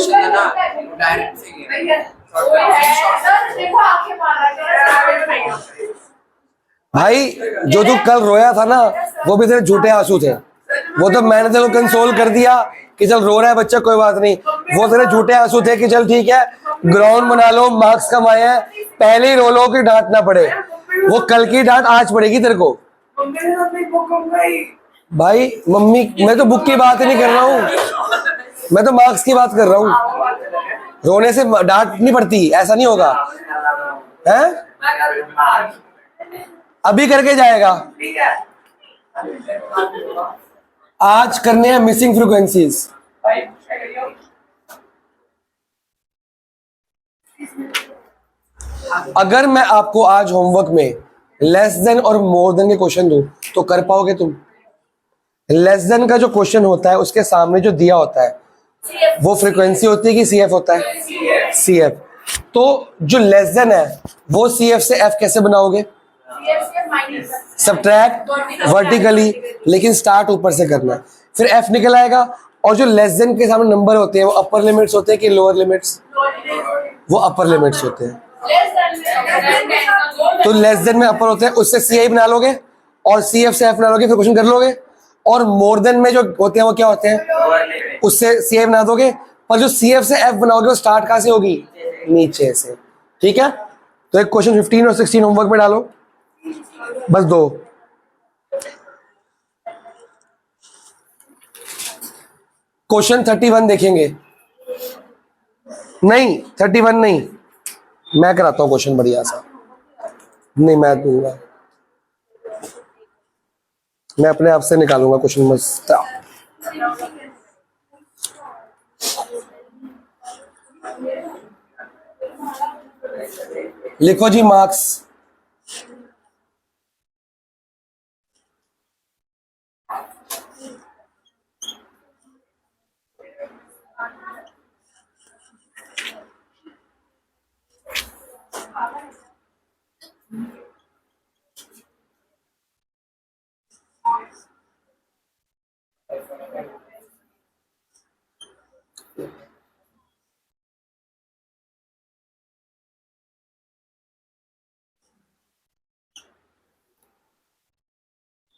Question है ना direct से भाई जो तू कल रोया था ना वो भी तेरे झूठे आंसू थे। वो तो मैंने तेरे को कंसोल कर दिया कि चल रो रहा है बच्चा कोई बात नहीं, वो तेरे झूठे आंसू थे कि चल ठीक है ग्राउंड बना लो, मार्क्स कमाए हैं, पहले ही रो लो कि डांट ना पड़े। वो कल की डांट आज पड़ेगी तेरे को। भाई मम्मी, मैं तो बुक की बात ही नहीं कर रहा हूँ, मैं तो मार्क्स की बात कर रहा हूँ। रोने से डांट नहीं पड़ती, ऐसा नहीं होगा है? अभी करके जाएगा। आज करने हैं मिसिंग फ्रीक्वेंसीज। अगर मैं आपको आज होमवर्क में लेस देन और मोर देन के क्वेश्चन दूं तो कर पाओगे तुम? लेस देन का जो क्वेश्चन होता है उसके सामने जो दिया होता है वो फ्रीक्वेंसी होती है कि सीएफ होता है? सीएफ। तो जो लेस देन है वो सीएफ से एफ कैसे बनाओगे? सब्ट्रैक्ट वर्टिकली, लेकिन स्टार्ट ऊपर से करना है, फिर एफ निकल आएगा। और जो लेस देन के सामने नंबर होते हैं वो अपर लिमिट्स होते हैं कि लोअर लिमिट्स? वो अपर लिमिट्स होते हैं। तो लेस देन में अपर होते हैं, उससे सीआई बना लोगे और सीएफ से एफ बना लोगे, फिर क्वेश्चन कर लोगे। और मोर देन में जो होते हैं वो क्या होते हैं? उससे सीआई बना दोगे, पर जो सीएफ से एफ बनाओगे वो स्टार्ट कहां से होगी? नीचे से। ठीक है, तो एक क्वेश्चन 15 और 16 होमवर्क में डालो, बस दो। क्वेश्चन 31 देखेंगे। नहीं 31 नहीं, मैं कराता हूं क्वेश्चन बढ़िया सा। नहीं मैं दूंगा, मैं अपने आप से निकालूंगा क्वेश्चन मस्त। लिखो जी मार्क्स।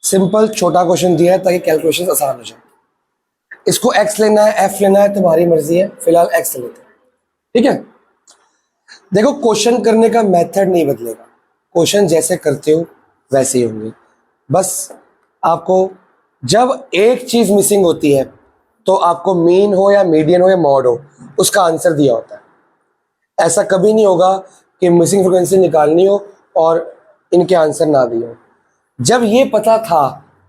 सिंपल छोटा क्वेश्चन दिया है ताकि कैलकुलेशन आसान हो जाए। इसको एक्स लेना है एफ लेना है तुम्हारी मर्जी है, फिलहाल एक्स लेते हैं। ठीक है, देखो क्वेश्चन करने का मेथड नहीं बदलेगा, क्वेश्चन जैसे करते हो वैसे ही होंगे। बस आपको जब एक चीज मिसिंग होती है तो आपको मीन हो या मीडियन हो या मॉड हो उसका आंसर दिया होता है। ऐसा कभी नहीं होगा कि मिसिंग फ्रीक्वेंसी निकालनी हो और इनके आंसर ना दिए हो। जब ये पता था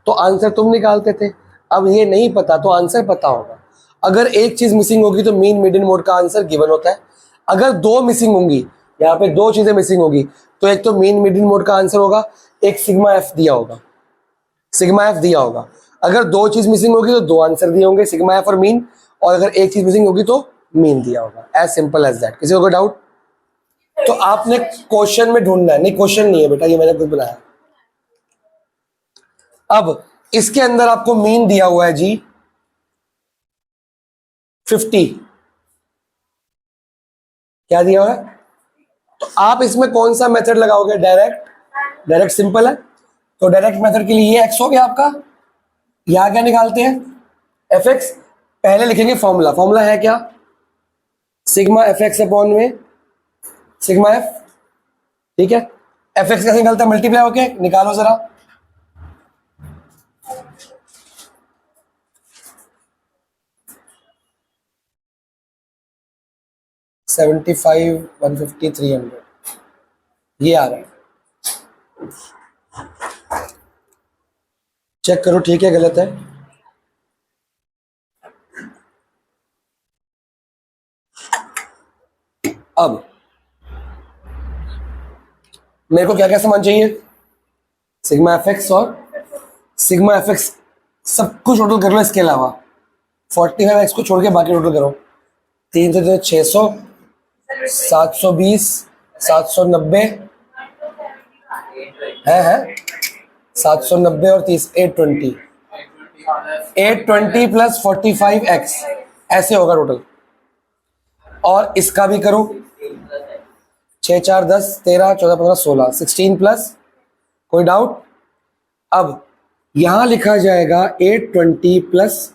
तो आंसर तुम निकालते थे, अब ये नहीं पता तो आंसर पता होगा। अगर एक चीज मिसिंग होगी तो मीन मीडियन मोड का आंसर गिवन होता है। अगर दो मिसिंग होंगी, यहाँ पे दो चीजें मिसिंग होगी, तो एक तो मीन मीडियन मोड का आंसर होगा, एक सिग्मा एफ दिया होगा, सिग्मा एफ दिया होगा। अगर दो चीज मिसिंग होगी तो दो आंसर दिए होंगे, सिग्मा एफ और मीन। और अगर एक चीज मिसिंग होगी तो मीन दिया होगा। As simple as that. किसी को कोई डाउट? तो आपने क्वेश्चन में ढूंढना है, नहीं क्वेश्चन नहीं है बेटा, ये मैंने खुद बनाया। अब इसके अंदर आपको मीन दिया हुआ है जी 50, क्या दिया हुआ है? तो आप इसमें कौन सा मेथड लगाओगे? डायरेक्ट। डायरेक्ट सिंपल है, तो डायरेक्ट मेथड के लिए ये एक्स हो गया आपका। यहां क्या निकालते हैं? F x. पहले लिखेंगे फॉर्मूला, फॉर्मूला है क्या? सिग्मा एफ एक्स अपॉन में सिग्मा एफ। ठीक है, एफ एक्स कैसे निकलता है? मल्टीप्लाई होके निकालो जरा। $75, $150, $300 ये आ रहा है। चेक करो ठीक है गलत है। अब मेरे को क्या क्या सामान चाहिए? सिग्मा एफ एक्स और सिग्मा एफ एक्स सब कुछ टोटल कर लो। इसके अलावा 45x को छोड़ के बाकी टोटल करो। 300 600, 720, 790 है 790 और 30 820 820 प्लस 45x ऐसे होगा टोटल। और इसका भी करो। 6 4 10 13 14 15 16 16 प्लस, कोई डाउट? अब यहां लिखा जाएगा 820 प्लस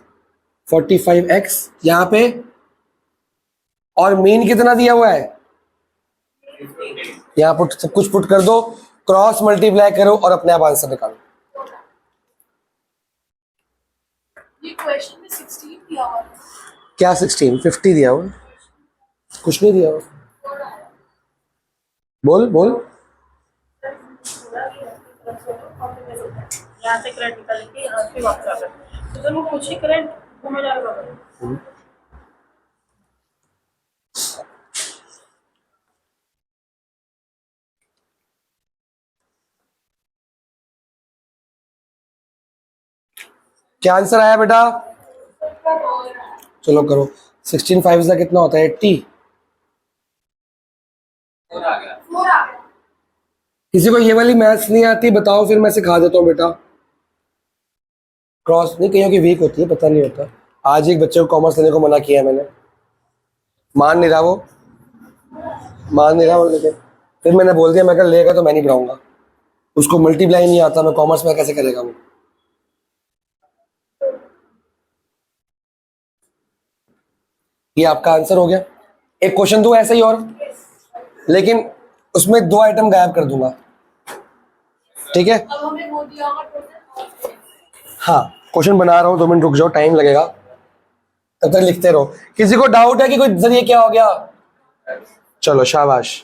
45x यहां पे, और मीन कितना दिया हुआ है, यहां पुट सब कुछ पुट कर दो, क्रॉस मल्टीप्लाई करो और अपने आप आंसर निकालो। ये क्वेश्चन में 16 दिया हुआ है। क्या 16? 50 दिया हुआ, कुछ नहीं दिया हुआ। बोल बोल। यहाँ से करंट निकाल के यहाँ से वापस आ गए तो दोनों कुछ ही करंट घूमे जा रहा है। क्या आंसर आया बेटा? चलो करो। 16 5 का कितना होता है? 80। और आ गया। किसी को ये वाली मैथ्स नहीं आती बताओ, फिर मैं सिखा देता हूँ बेटा। क्रॉस नहीं, कहीं की वीक होती है, पता नहीं होता। आज एक बच्चे को कॉमर्स लेने को मना किया है मैंने, मान नहीं रहा वो, मान नहीं रहा वो लेके। फिर मैंने बोल दिया, मैं कहा लेगा तो मैं नहीं पढ़ाऊंगा, उसको मल्टीप्लाई नहीं आता, मैं कॉमर्स में कैसे करेगा वो। ये आपका आंसर हो गया। एक क्वेश्चन दूं ऐसे ही और, लेकिन उसमें 2 आइटम गायब कर दूंगा, ठीक है? अब हमें वो दिया होगा टोटल। हाँ, क्वेश्चन बना रहा हूँ, 2 मिनट रुक जाओ, टाइम लगेगा, तब तक लिखते रहो। किसी को डाउट है कि कोई जरिए क्या हो गया? चलो शाबाश।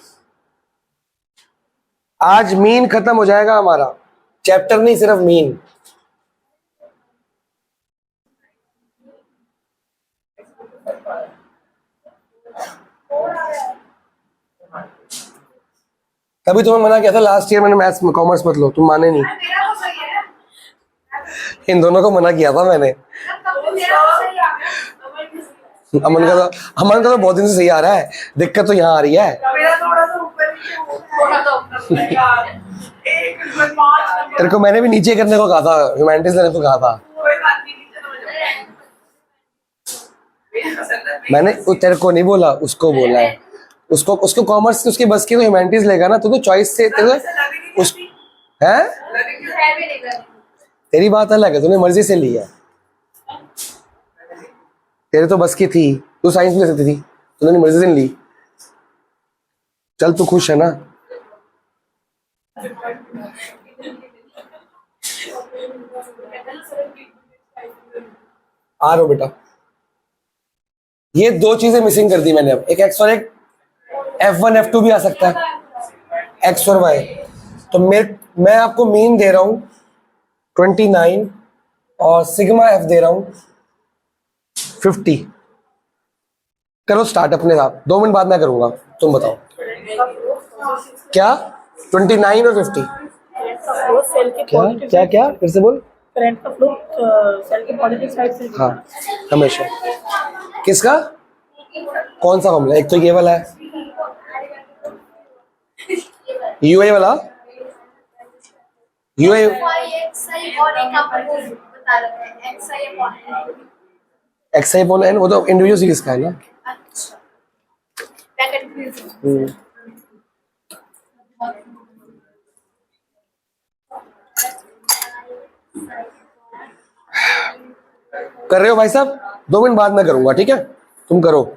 आज मीन खत्म हो जाएगा हमारा, चैप्टर नहीं सिर्फ मीन। तभी तुम्हें मना किया था लास्ट ईयर मैंने, मैथ्स में कॉमर्स मत लो, तुम माने नहीं। मेरा तो सही है। इन दोनों को मना किया था मैंने। मेरा तो सही आ गया। अमन का तो बहुत दिन से सही आ रहा है, दिक्कत तो यहाँ आ रही है। मेरा थोड़ा सा ऊपर थोड़ा सा ऊपर यार। एक 5 नंबर तेरे को मैंने भी नीचे करने को कहा था, ह्यूमैनिटीज ने तो कहा था। कोई बात नहीं, नीचे तो मैंने तेरे को नहीं बोला, उसको बोला है। उसको उसको कॉमर्स उसके बस की तो ह्यूमैनिटीज लेगा ना, तो चॉइस से तेरे उस है। तेरी बात अलग है, तूने मर्जी से ली है, तेरे तो बस की थी, तू साइंस में ले सकती थी, तूने मर्जी से नहीं ली। चल तू खुश है ना? आ रहा बेटा। ये 2 चीजें मिसिंग कर दी मैंने, अब एक एक्स और एक F1 F2 भी आ सकता है, एक्स और वाई। तो मैं आपको मीन दे रहा हूं 29 और सिग्मा एफ दे रहा हूं 50। करो स्टार्ट अपने आप, 2 मिनट बाद मैं करूंगा, तुम बताओ क्या 29 और 50? सेल के क्या पॉजिटिव क्या क्या फिर से बोल। करंट का फ्लो सेल के पॉजिटिव साइड से हाँ हमेशा। किसका कौन सा फॉर्मूला? एक तो ये वाला है यूए वाला, यूए एक्सआई अपॉन एन, वो तो इंडिविजुअल सीरीज का है ना। कर रहे हो भाई साहब? 2 मिनट बाद मैं करूंगा, ठीक है? तुम करो।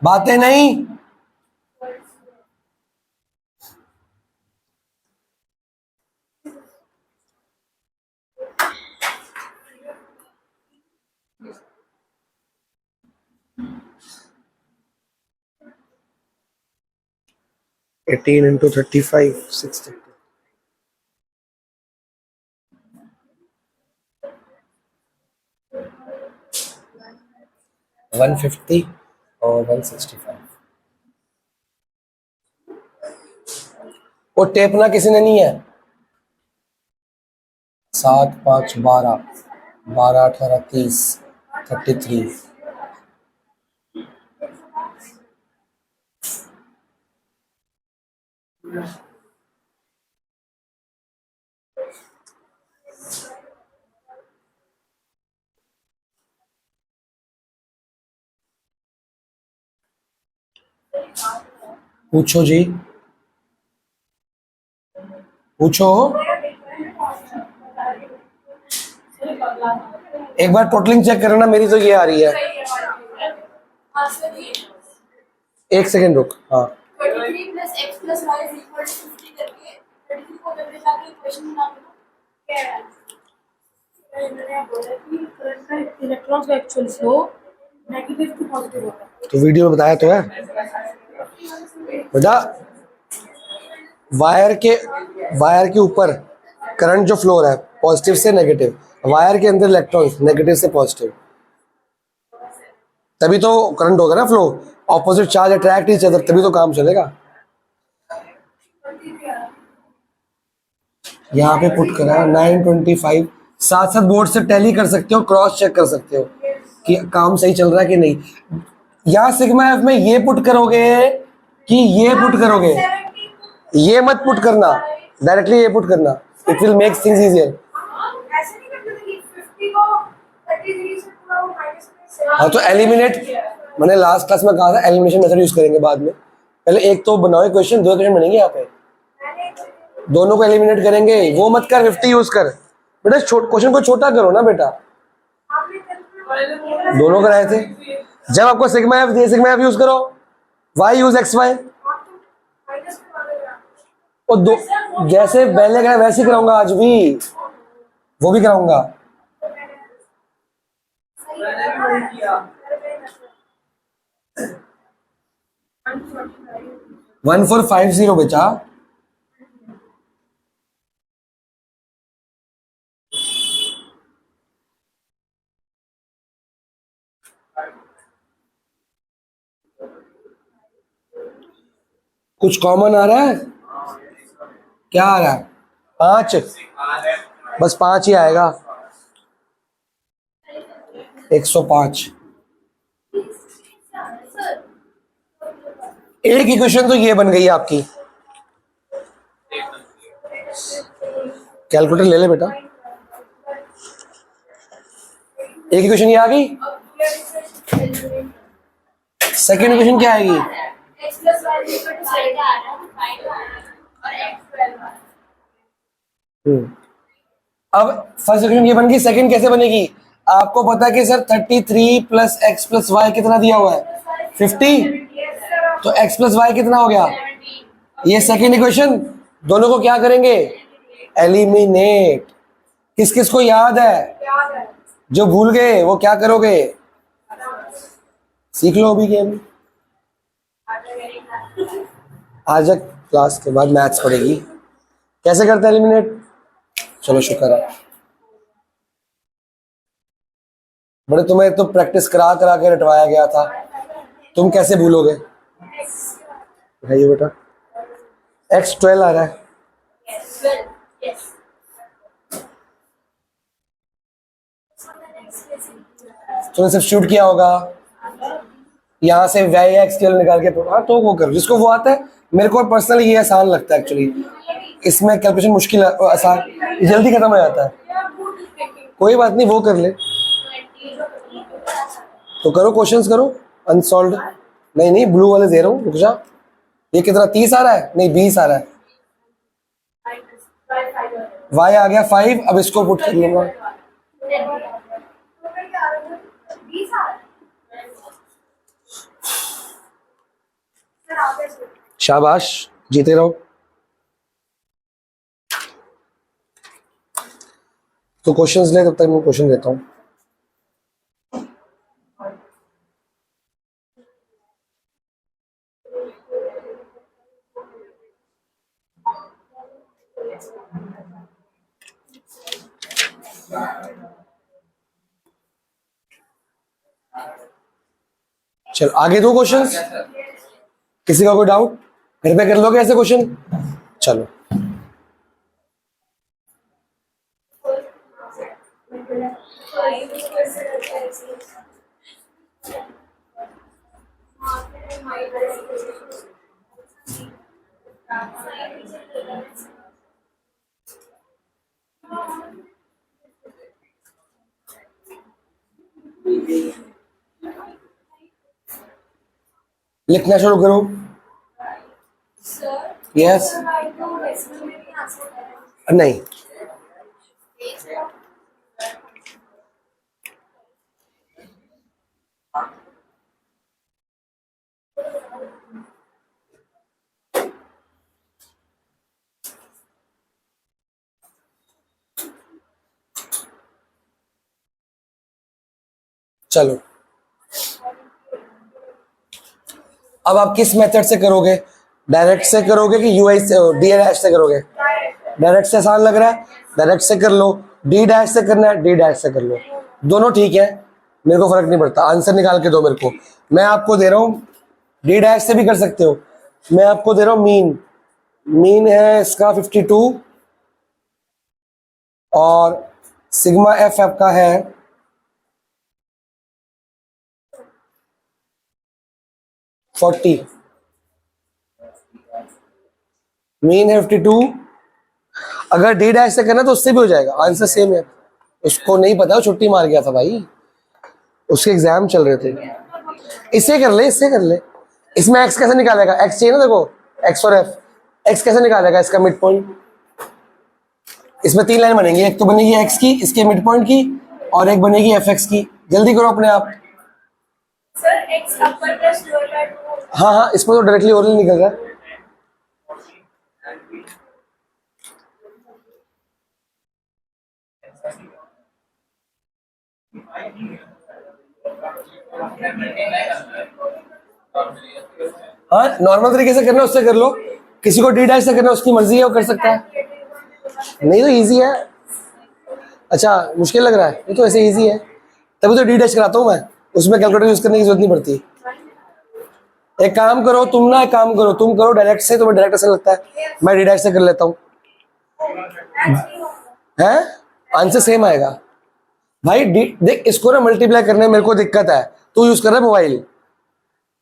बातें नहीं। एटीन इंटू 35 60 150 और 165। वो टेपना किसी ने नहीं है। 7 5 12 12 18 30 33। पूछो जी, पूछो। एक बार टोटलिंग चेक करना, मेरी तो ये आ रही है। एक सेकेंड रुक। हाँ 33 plus x plus y is equal to 50 करके 33 को जब ले जाके इक्वेशन बना दो क्या है। मैंने बोला कि करंट का इलेक्ट्रॉन्स का actual flow negative to positive होता है। तो वीडियो में बताया तो है बेटा, वायर के ऊपर करंट जो फ्लो हो रहा है पॉजिटिव से नेगेटिव, वायर के अंदर इलेक्ट्रॉन्स नेगेटिव से पॉजिटिव, तभी तो करंट होगा ना flow. Opposite charge attract each other, तभी तो काम चलेगा। यहाँ पे पुट करा 925। साथ साथ बोर्ड से टैली कर सकते हो, क्रॉस चेक कर सकते हो कि काम सही चल रहा है कि नहीं। यहाँ सिग्मा एफ में ये पुट करोगे कि ये पुट करोगे, ये मत पुट करना, डायरेक्टली ये पुट करना, it will make things easier. ऐसे नहीं करते थे कि 50 को 33 से पूरा वो माइनस में हाँ तो एलिमिनेट, मैंने लास्ट क्लास में कहा था एलिमिनेशन मेथड यूज करेंगे बाद में। पहले एक तो बनाओ इक्वेशन, दो इक्वेशन बनेंगे यहाँ पे, दोनों को एलिमिनेट करेंगे। वो मत कर 50 यूज कर बेटा, क्वेश्चन को छोटा करो ना बेटा। दोनों कराए थे। जब आपको सिग्मा एफ दिए, सिग्मा एफ यूज करो, वाई यूज एक्स वाई। और दो जैसे पहले कराए वैसे ही कराऊंगा आज भी, वो भी कराऊंगा। 1450 बेचा। कुछ कॉमन आ रहा है? क्या आ रहा है? 5, बस 5 ही आएगा। 105। एक इक्वेशन तो ये बन गई आपकी। कैलकुलेटर ले ले बेटा। एक इक्वेशन ये आ गई। सेकेंड इक्वेशन क्या आएगी? x plus y is equal to 5 आ रहा है और x 12 अब फर्स्ट इक्वेशन ये बन गई, सेकंड कैसे बनेगी? आपको पता है कि sir 33 plus x plus y कितना दिया हुआ है? 50। तो x प्लस वाई कितना हो गया? ये सेकंड इक्वेशन। दोनों को क्या करेंगे? एलिमिनेट। किस किस को याद है? जो भूल गए वो क्या करोगे? सीख लो अभी गेम। आज क्लास के बाद मैथ्स पढ़ेगी, कैसे करते हैं एलिमिनेट। चलो शुक्र है बड़े, तुम्हें तो प्रैक्टिस करा करा के रटवाया गया था, तुम कैसे भूलोगे? है ये बेटा x 12 आ रहा है। तुमने सब्स्टिट्यूट किया होगा, यहाँ से वाई एक्स के निकाल के। हाँ तो वो करो जिसको वो आता है। मेरे को पर्सनली ये आसान लगता है एक्चुअली, इसमें कैलकुलेशन मुश्किल आसान, जल्दी खत्म हो जाता है। कोई बात नहीं, वो कर ले तो करो, क्वेश्चंस करो अनसॉल्व्ड। नहीं नहीं, ब्लू वाले दे रहा हूँ, रुक जा। ये कितना 30 आ रहा है? नहीं 20 आ रहा है। y आ गया 5, अब इसको पुट कर लूंगा। शाबाश, जीते रहो। तो क्वेश्चंस ले, तब तक मैं क्वेश्चन देता हूँ। चल आगे दो क्वेश्चंस। किसी का कोई डाउट? घर पे कर लोगे ऐसे क्वेश्चन? चलो लिखना शुरू करो। Sir, yes I do decimal में भी आंसर है। नहीं, चलो अब आप किस मेथड से करोगे? डायरेक्ट से करोगे कि यूआई से, डी डैश से करोगे? डायरेक्ट से आसान लग रहा है, डायरेक्ट से कर लो। डी डैश से करना है, डी डैश से कर लो। दोनों ठीक है, मेरे को फर्क नहीं पड़ता, आंसर निकाल के दो मेरे को। मैं आपको दे रहा हूँ, डी डैश से भी कर सकते हो। मैं आपको दे रहा हूँ मीन, मीन है इसका 52 और सिग्मा एफ आपका है 40। मीन है 52। अगर डी डैश से करना तो उससे भी हो जाएगा, आंसर सेम है। उसको नहीं पता, वो छुट्टी मार गया था भाई, उसके एग्जाम चल रहे थे। इससे कर ले, इससे कर ले। इसमें एक्स कैसे निकालेगा? एक्स चाहिए ना, देखो एक्स और एफ। एक्स कैसे निकालेगा इसका मिड पॉइंट? इसमें 3 लाइन बनेंगी, एक तो बनेगी एक्स की, इसके मिड पॉइंट की, और एक बनेगी एफ एक्स की। जल्दी करो अपने आप। Sir, X upper plus lower by 2। हाँ हाँ, इसमें तो डायरेक्टली ओरल निकल रहा है। हाँ, नॉर्मल तरीके से करना है उससे कर लो, किसी को डी डैश से करना है उसकी मर्जी है, वो कर सकता है। नहीं तो इजी है। अच्छा, मुश्किल लग रहा है? ये तो ऐसे इजी है, तभी तो डी डैश कराता हूँ मैं, उसमें कैलकुलेटर यूज करने की जरूरत नहीं पड़ती। एक काम करो तुम ना, एक काम करो तुम, करो डायरेक्ट से, तुम्हें डायरेक्ट ऐसा लगता है, मैं डी डैश से कर लेता हूँ। है आंसर सेम आएगा भाई। देख, इसको ना मल्टीप्लाई करने में मेरे को दिक्कत है, तू यूज कर रहा है मोबाइल,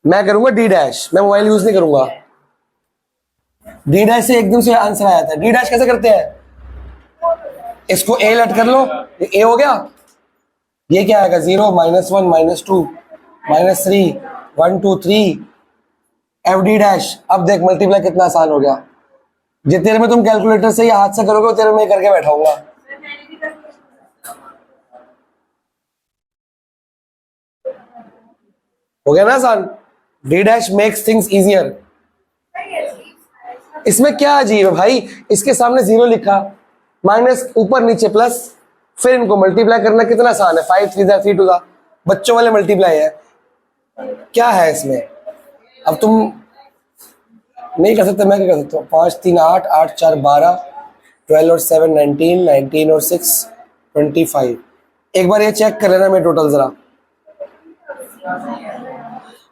मैं करूंगा डी डैश, मैं मोबाइल यूज नहीं करूंगा। डी डैश से एकदम से आंसर आया था। डी डैश कैसे करते हैं? इसको ए लेट कर लो, ए हो गया। ये क्या आएगा? 0 -1 -2 -3 1 2 3 एफ डी डैश। अब देख मल्टीप्लाई कितना आसान हो गया। जितने में तुम कैलकुलेटर से या हाथ से करोगे उतने में करके बैठाऊंगा। हो गया ना आसान? D dash makes things easier. इसमें क्या अजीब है भाई? इसके सामने 0 लिखा, माइनस ऊपर नीचे प्लस, फिर इनको मल्टीप्लाई करना कितना आसान है। 5 3 3 2 बच्चों वाले मल्टीप्लाई है, क्या है इसमें? अब तुम नहीं कर सकते, मैं क्या कर सकता हूँ? 5 3 8 8 4 12 12 और 7 19 19 और 6 25। एक बार ये चेक कर लेना मैं टोटल जरा।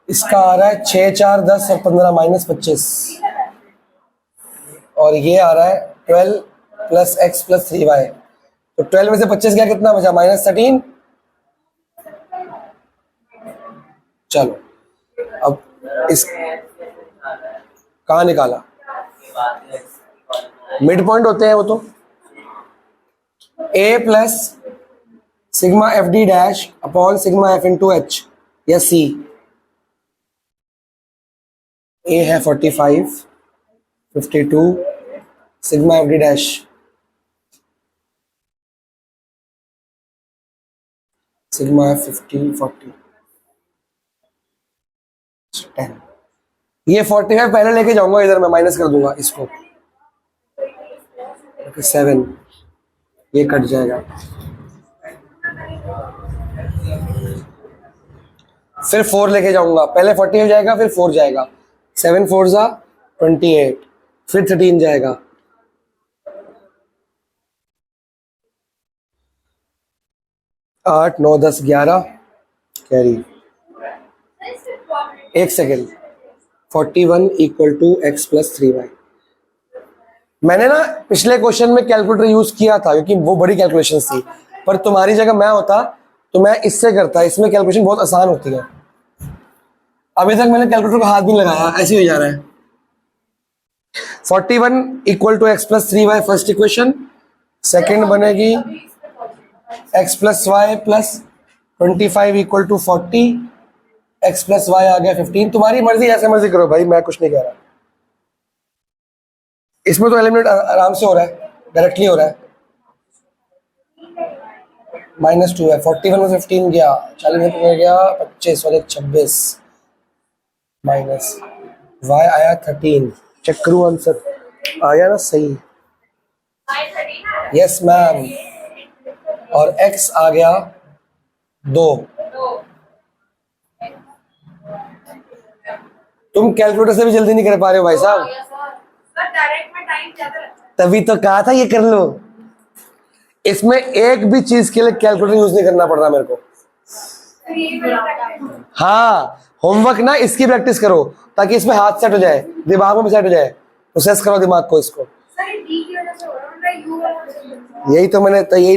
इसका आ रहा है 6 4 10 और 15 -25, और ये आ रहा है 12 + x + 3y। तो 12 में से 25 गया, कितना बचा? -13। चलो अब इस कहाँ निकाला? मिड पॉइंट होते हैं वो तो। a + sigma F D dash upon sigma F into H या सी। a है 45 52 sigma F D dash sigma F 50 40 10। ये 45 पहले लेके जाऊंगा इधर, मैं माइनस कर दूंगा इसको। 7 ये कट जाएगा, फिर 4 लेके जाऊंगा, पहले 40 हो जाएगा फिर 4 जाएगा। 7 4 जा 28, फिर 13 जाएगा। आठ 9 10 11 कैरी। एक सेकेंड। 41 = x + 3y। मैंने ना पिछले क्वेश्चन में कैलकुलेटर यूज किया था क्योंकि वो बड़ी कैलकुलेशन थी, पर तुम्हारी जगह मैं होता तो मैं इससे करता। इसमें कैलकुलेशन बहुत आसान होती है। अभी तक मैंने कैलकुलेटर का हाथ भी लगाया, ऐसे ही हो जा रहा है। 41 = x + 3y first equation. Second बनेगी x + y + 25 = 40 x plus y आ गया 15। तुम्हारी मर्जी, ऐसे मर्जी करो भाई, मैं कुछ नहीं कह रहा। इसमें तो एलिमिनेट आराम से हो रहा है, डायरेक्टली हो रहा है। -2 है, 41 में 15 गया, 40 में गया 25 और 26 माइनस y आया 13। चेक करूँ आंसर आया ना सही? Yes ma'am. और x आ गया 2। तुम कैलकुलेटर से भी जल्दी नहीं कर पा रहे हो भाई साहब। डायरेक्ट में टाइम ज्यादा लगता है। तभी तो कहा था ये कर लो। इसमें एक भी चीज के लिए कैलकुलेटर यूज नहीं करना पड़ रहा मेरे को। हाँ, होमवर्क ना इसकी प्रैक्टिस करो ताकि इसमें हाथ सेट हो जाए, दिमाग में भी सेट हो जाए। प्रोसेस करो दिमाग को इसको। यही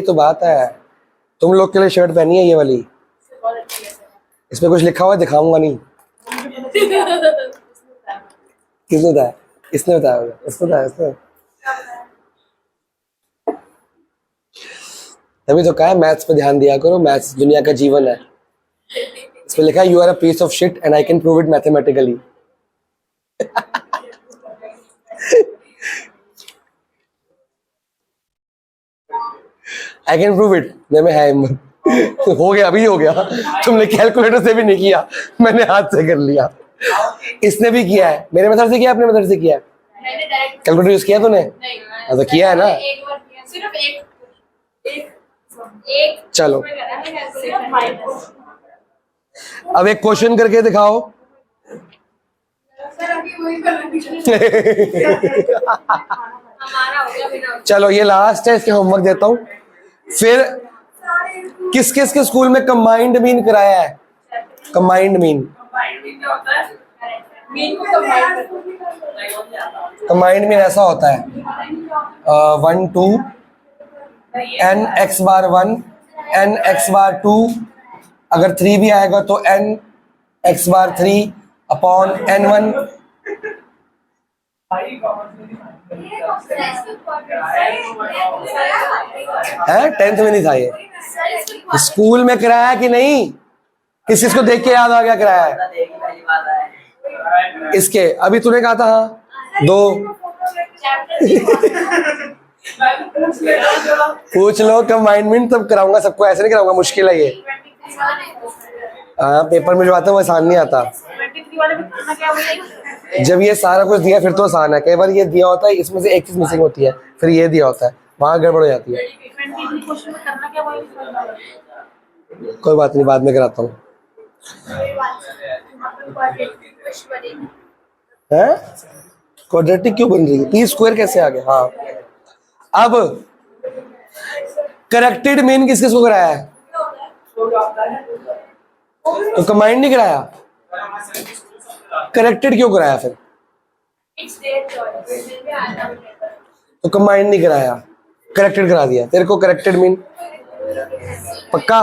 तो बात है। तुम लोग के लिए शर्ट पहनी है ये वाली, इसमें कुछ लिखा हुआ है, दिखाऊंगा नहीं। किसने बताया? इसने बताया होगा, इसने बताया, इसने। तभी तो कहा है मैथ्स पे ध्यान दिया करो, मैथ्स दुनिया का जीवन है। इसमें लिखा है you are a piece of shit and I can prove it mathematically. I can prove it, में है हिम्मत। हो गया, अभी हो गया। तुमने कैलकुलेटर से भी नहीं किया, मैंने हाथ से कर लिया। इसने भी किया है, मेरे मेथड से किया, अपने मेथड से किया है। कैलकुलेटर यूज किया तूने? हाँ तो किया है ना। एक बार किया, सिर्फ एक चलो अब एक क्वेश्चन करके दिखाओ। सर अभी वही कर हमारा हो गया बिना। चलो ये लास्ट है, इसके होमवर्क देता हूँ। फिर किस किस के स्कूल में कंबाइंड मीन कराया है? कंबाइंड मीन, कंबाइंड मीन ऐसा होता है 1 2 n x बार 1 n x बार 2, अगर 3 भी आएगा तो n x बार 3 अपॉन n1। है 10th में नहीं था ये? स्कूल में कराया कि नहीं? किस किस को देख के याद आ गया कराया है? इसके अभी तूने कहा था हाँ 2। पूछ लो कंबाइनमेंट तब कराऊंगा सबको, ऐसे नहीं कराऊंगा, मुश्किल है ये। हाँ पेपर में जो आता है वो आसान नहीं आता। जब ये सारा कुछ दिया फिर तो आसान है। कई बार ये दिया होता है, इसमें से एक चीज मिसिंग होती है, फिर ये दिया होता है, वहां गड़बड़ हो जाती है। कोई बात नहीं, बाद में कराता हूँ। क्वाड्रेटिक क्यों बन रही है? पी स्क्वायर कैसे आ गया? हाँ अब करेक्टेड मीन किस किस को कराया है? तो कंबाइंड नहीं कराया, करेक्टेड क्यों कराया फिर? तो कंबाइंड नहीं कराया, करेक्टेड करा दिया। तेरे को करेक्टेड मीन पक्का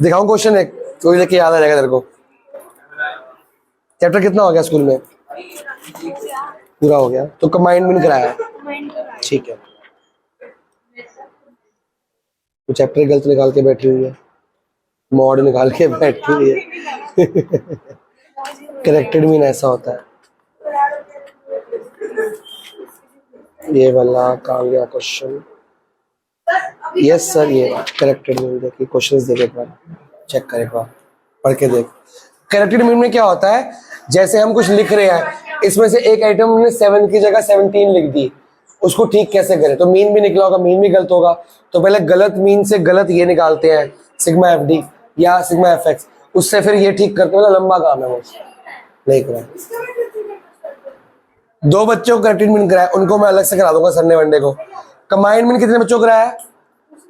दिखाऊं क्वेश्चन एक तो लेके याद आ जाएगा तेरे को। चैप्टर कितना हो गया स्कूल में? पूरा हो गया, तो कंबाइंड मीन कराया, ठीक है। तो चैप्टर गलत निकाल के बैठी हुई है, मॉड निकाल के बैठी हुई है। करेक्टेड मीन ऐसा होता है। ये वाला कहाँ गया क्वेश्चन? यस सर, ये करेक्टेड मीन देखिए, क्वेश्चंस देख एक बार, चेक कर एक बार, पढ़ के देख। करेक्टेड मीन में क्या होता है? जैसे हम कुछ लिख रहे हैं, इसमें से एक आइटम ने 7 की जगह 17 लिख दी, उसको ठीक कैसे करें? तो मीन भी निकला होगा, मीन भी गलत होगा, तो पहले गलत मीन से गलत ये निकालते हैं सिग्मा एफ डी या सिग्मा एफ एक्स, उससे फिर ये ठीक करते हैं। लंबा काम है वो, नहीं करा। 2 बच्चों को करेक्टेड मीन कराया, उनको मैं अलग से करा दूंगा संडे वनडे को। कंबाइंड मीन कितने बच्चों को कराया है?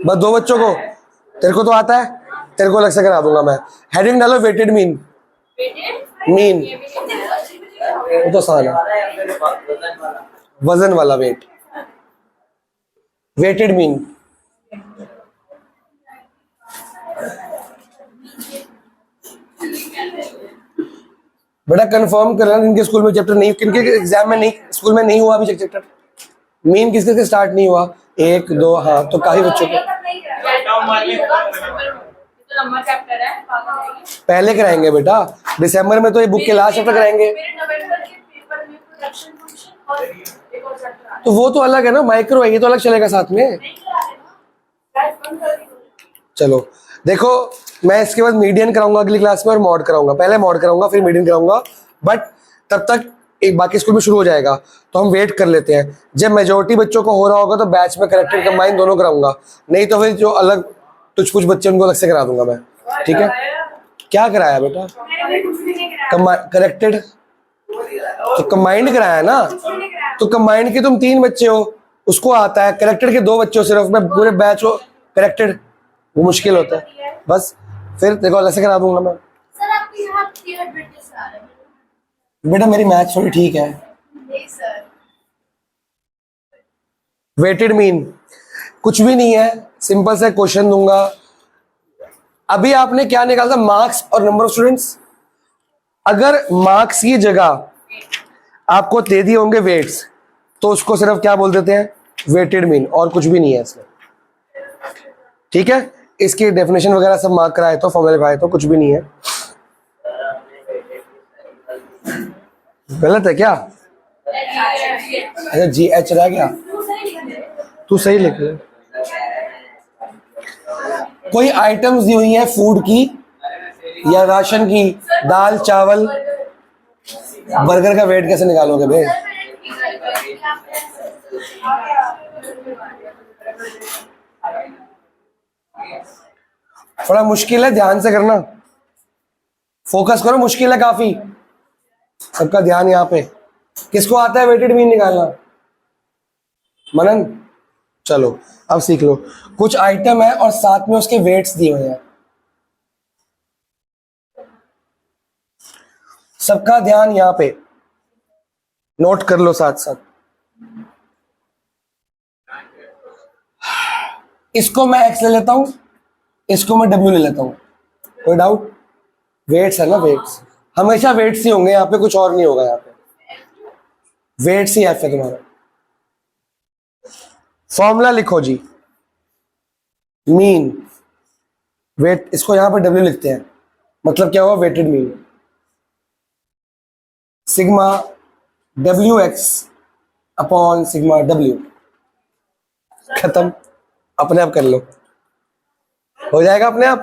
बस 2 बच्चों को। तेरे को तो आता है, तेरे को अलग से करा दूंगा मैं। हेडिंग डालो वेटेड मीन, मीन वो तो आसान है, वजन वाला वेट, वेटेड मीन। बेटा कंफर्म कर लेना इनके स्कूल में चैप्टर नहीं, किनके एग्जाम में नहीं, स्कूल में नहीं हुआ अभी चैप्टर मीन किसके से स्टार्ट नहीं हुआ? 1 2, हाँ तो काफी बच्चों को। लंबा चैप्टर है, पागल है ये। पहले कराएंगे बेटा, दिसंबर में तो ये बुक के लास्ट चैप्टर कराएंगे। मेरे नवंबर के पेपर में प्रोडक्शन फंक्शन और एक और चैप्टर आ रहा है। तो वो तो अलग है ना, माइक्रो है, ये तो अलग चलेगा साथ में। नहीं करा रहे ना, गाइस बंद कर दी। चलो देखो, मैं इसके बाद मीडियन कराऊंगा अगली क्लास में और मॉड कराऊंगा। पहले मॉड कराऊंगा फिर मीडियन कराऊंगा, बट तब तक एक बाकी स्कूल में शुरू हो जाएगा, तो हम वेट कर लेते हैं। जब मेजोरिटी बच्चों को हो रहा होगा तो बैच में करेक्टेड कंबाइन दोनों कराऊंगा, नहीं तो फिर जो अलग कुछ कुछ बच्चे उनको अलग से करा दूंगा मैं। ठीक है, क्या कराया बेटा? मैंने कुछ भी नहीं करा, करेक्टेड तो कंबाइंड कराया ना, तो कंबाइंड के तुम 3 बच्चे हो, उसको आता है। करेक्टेड के 2 बच्चे हो सिर्फ, मैं पूरे बैच हो करेक्टेड, वो मुश्किल होता है। बस फिर देखो अलग से करा दूंगा मैं। सर आपके यहाँ क्लियर ब्रिटिश आ रहे हैं। बेटा मेरी मैथ थोड़ी ठीक है। नहीं सर, वेटेड मीन कुछ भी नहीं है, सिंपल सा क्वेश्चन दूंगा। अभी आपने क्या निकाला था, मार्क्स और नंबर ऑफ स्टूडेंट्स। अगर मार्क्स की जगह आपको दे दिए होंगे वेट्स, तो उसको सिर्फ क्या बोल देते हैं, वेटेड मीन, और कुछ भी नहीं है इसमें। ठीक है, इसकी डेफिनेशन वगैरह सब मार्क कराए तो, फॉर्मूला लिखाए तो, कुछ भी नहीं है। गलत है क्या? अच्छा जी एच रह गया, तू सही लिख ले। कोई आइटम्स दी हुई है फूड की या राशन की, दाल चावल, बर्गर का वेट कैसे निकालोगे बे? थोड़ा मुश्किल है, ध्यान से करना, फोकस करो, मुश्किल है काफी। सबका ध्यान यहाँ पे। किसको आता है वेटेड मीन निकालना? मनन, चलो अब सीख लो। कुछ आइटम है और साथ में उसके वेट्स दिए हुए हैं। सबका ध्यान यहाँ पे, नोट कर लो साथ साथ। इसको मैं एक्स ले लेता हूं, इसको मैं डब्ल्यू ले लेता हूं। कोई डाउट? वेट्स है ना, वेट्स हमेशा वेट्स ही होंगे यहाँ पे, कुछ और नहीं होगा यहाँ पे, वेट्स ही एफ है तुम्हारा। फॉर्मूला लिखो जी, मीन वेट, इसको यहां पर डब्ल्यू लिखते हैं, मतलब क्या हुआ, weighted mean. Sigma W X upon sigma W, खत्म, अपने आप कर लो, हो जाएगा अपने आप।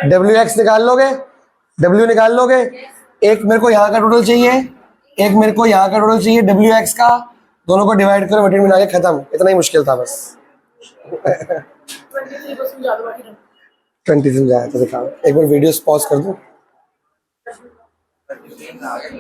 डब्ल्यू एक्स निकाल लोगे, डब्ल्यू निकाल लोगे, एक मेरे को यहाँ का टोटल चाहिए, एक मेरे को यहाँ का टोटल चाहिए डब्ल्यू एक्स का, दोनों को डिवाइड करो, वेटेड मीन आ गया, खत्म। इतना ही मुश्किल था बस। 20 समझाया था, दिखा एक बार वीडियो पॉज कर दो।